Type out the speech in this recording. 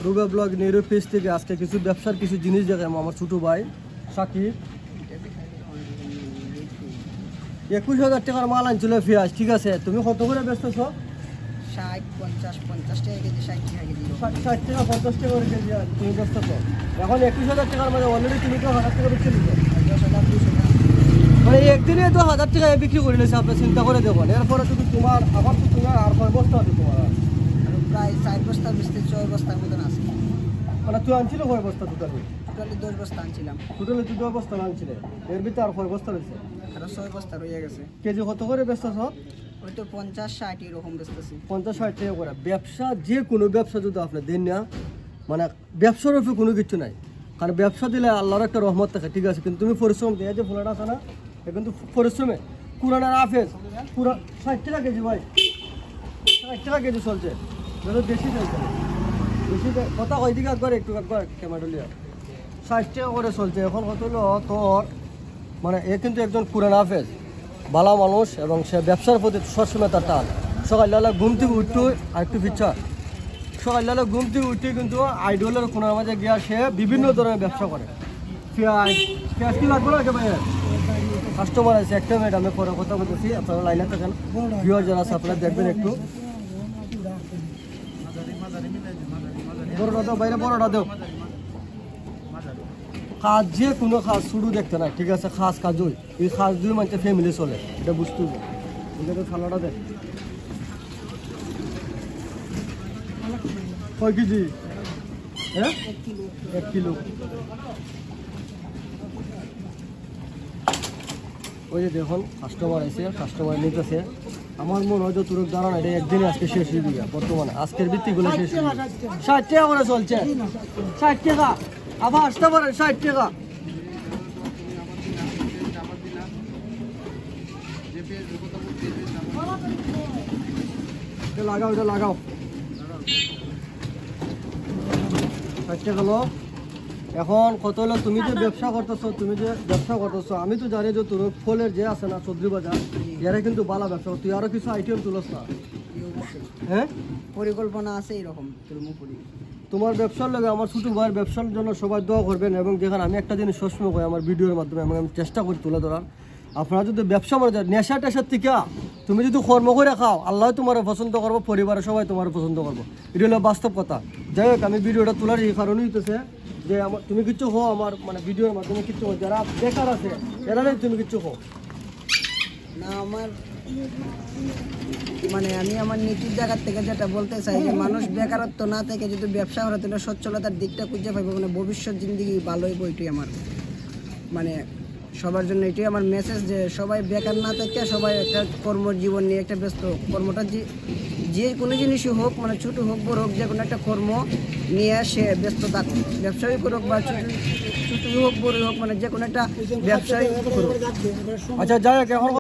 রুবে blog Nehru page থেকে আজকে কিছু ব্যবসার কিছু জিনিস দেখাবো আমার ছোটো ভাই সাকিব। 21,000 টাকার মাল আনছিল পেঁয়াজ, ঠিক আছে? তুমি কত করে বেচতেছ? 60, 50, 50 টাকা কেজি, 60 টাকা কেজি। 60 টাকা 50 টাকা করে কেজি তুমি বেচতেছ। এখন 21,000 টাকার মধ্যে অলরেডি তুমি তো 1000 টাকা বিক্রি করছো। 10,000, 200 টাকা। মানে একদিনে তো 1000 টাকায় বিক্রি করে নিয়েছে, আপনি চিন্তা করে দেখুন। এরপরে শুধু তোমার আবার তো তোমার আর কয় বস্তা আছে তোমার? আর প্রায় 4 বস্তা বেচতে 6 বস্তার মতন আছে। মানে তুই আনছিল কয় বস্তা টোটালি? টোটালি 10 বস্তা আনছিলাম। টোটালি তুই 10 বস্তা আনছিলে, এর ভিতরে আর কয় বস্তা রয়েছে? আরো 6 বস্তা রয়ে গেছে। কেজি কত করে বেচতেছ? ওই তো 50, 60 এরকম বেচতেছি। 50-60 টাকা করে। ব্যবসা যে কোনো ব্যবসা যদি আপনি দেন না, মানে ব্যবসার উপরে কোনো কিছু নাই। কারণ ব্যবসা দিলে আল্লাহর একটা রহমত থাকে, ঠিক আছে? কিন্তু তুমি পরিশ্রম দিয়ে যে ফোলাটা আছে না, এ কিন্তু পরিশ্রমে কোরআনের আফেজ পুরা 60 টাকা কেজি ভাই, 60 টাকা কেজি চলছে। বেশি চলছে, বেশি কথা ওই দিকে একবার একটু একবার ক্যামেরা লিয়া 60 টাকা করে চলছে। এখন কত হলো তোর, মানে এ কিন্তু একজন কোরআন হাফেজ, ভালো মানুষ, এবং সে ব্যবসার প্রতি সবসময় তার টান। সকালবেলা ঘুম থেকে উঠতে আর একটু পিচ্ছা, সকালবেলা ঘুম থেকে উঠতে কিন্তু আইডলের কোনার মাঝে গিয়া সে বিভিন্ন ধরনের ব্যবসা করে। পেঁয়াজ পেঁয়াজ কি লাগবে না ভাই? কাস্টমার আছে, একটা মিনিট আমি পরে কথা বলতেছি, আপনারা লাইনে থাকেন। ভিউয়ার যারা আছে আপনারা দেখবেন একটু। বড়টা দাও বাইরে, বড়টা দাও। কাজ যে কোনো কাজ শুরু দেখতে না, ঠিক আছে? খাস কাজই, এই খাস দুই মানুষের ফ্যামিলি চলে, এটা বুঝতে হবে। ঠিক আছে, খানাটা দেখ কয় কেজি? হ্যাঁ, 1 কিলো। ওই যে দেখুন কাস্টমার আছে, কাস্টমার নিতেছে। আমার মনে হয় যে তোর দাঁড়ানো এটা একদিনে আজকে শেষ হয়ে গিয়া, বর্তমানে আজকের ভিত্তিগুলো শেষ হয়ে গিয়া। 60 টাকা করে চলছে, 60 টাকা। আবার আসতে পারেন 60 টাকা। লাগাও, এটা লাগাও। 60 টাকা হলো। এখন কত হলো, তুমি যে ব্যবসা করতেছো, আমি তো জানি যে তোর ফলের যে আছে না সবজি বাজার, এরা কিন্তু ভালো ব্যবসা। তুই আরো কিছু আইটেম তুলস না? হ্যাঁ, পরিকল্পনা আছে এরকম তোমার ব্যবসার লাগে আমার ছোটো ভাইয়ের ব্যবসার জন্য সবাই দোয়া করবেন। এবং যেখানে আমি একটা জিনিস সবসময় করি আমার ভিডিওর মাধ্যমে, এবং আমি চেষ্টা করি তুলে ধরার, আপনারা যদি ব্যবসা মনে যায় নেশা টেশার থেকে তুমি যদি কর্ম করে খাও, আল্লাহ তোমার পছন্দ করবো, পরিবারের সবাই তোমার পছন্দ করবো। এটা হলো বাস্তব কথা। যাই হোক, আমি ভিডিওটা তোলার এই কারণেই হইতেছে যে আমার তুমি কিচ্ছু হো আমার মানে ভিডিওর মাধ্যমে কিচ্ছু হো, যারা বেকার আছে এরা নেই, তুমি কিচ্ছু হো না। আমার মানে আমি আমার নীতির জায়গা থেকে যেটা বলতে চাই যে মানুষ বেকারত্ব না থেকে যদি ব্যবসা করে তাহলে সচ্ছলতার দিকটা খুঁজে পাইব, মানে ভবিষ্যৎ জিন্দিগি ভালো হইব। এটাই আমার মানে সবার জন্য এটাই আমার মেসেজ, যে সবাই বেকার না থেকে সবাই একটা কর্মজীবন নিয়ে একটা ব্যস্ত কর্মটা যে কোনো জিনিসই হোক, মানে ছোটো হোক বড় হোক, যে কোনো একটা কর্ম নিয়ে সে ব্যস্ত থাকুক, ব্যবসায়ী করুক বা ছোটো হোক বড় হোক, মানে যে কোনো একটা ব্যবসায়ী করুক। আচ্ছা যাই হোক, এখন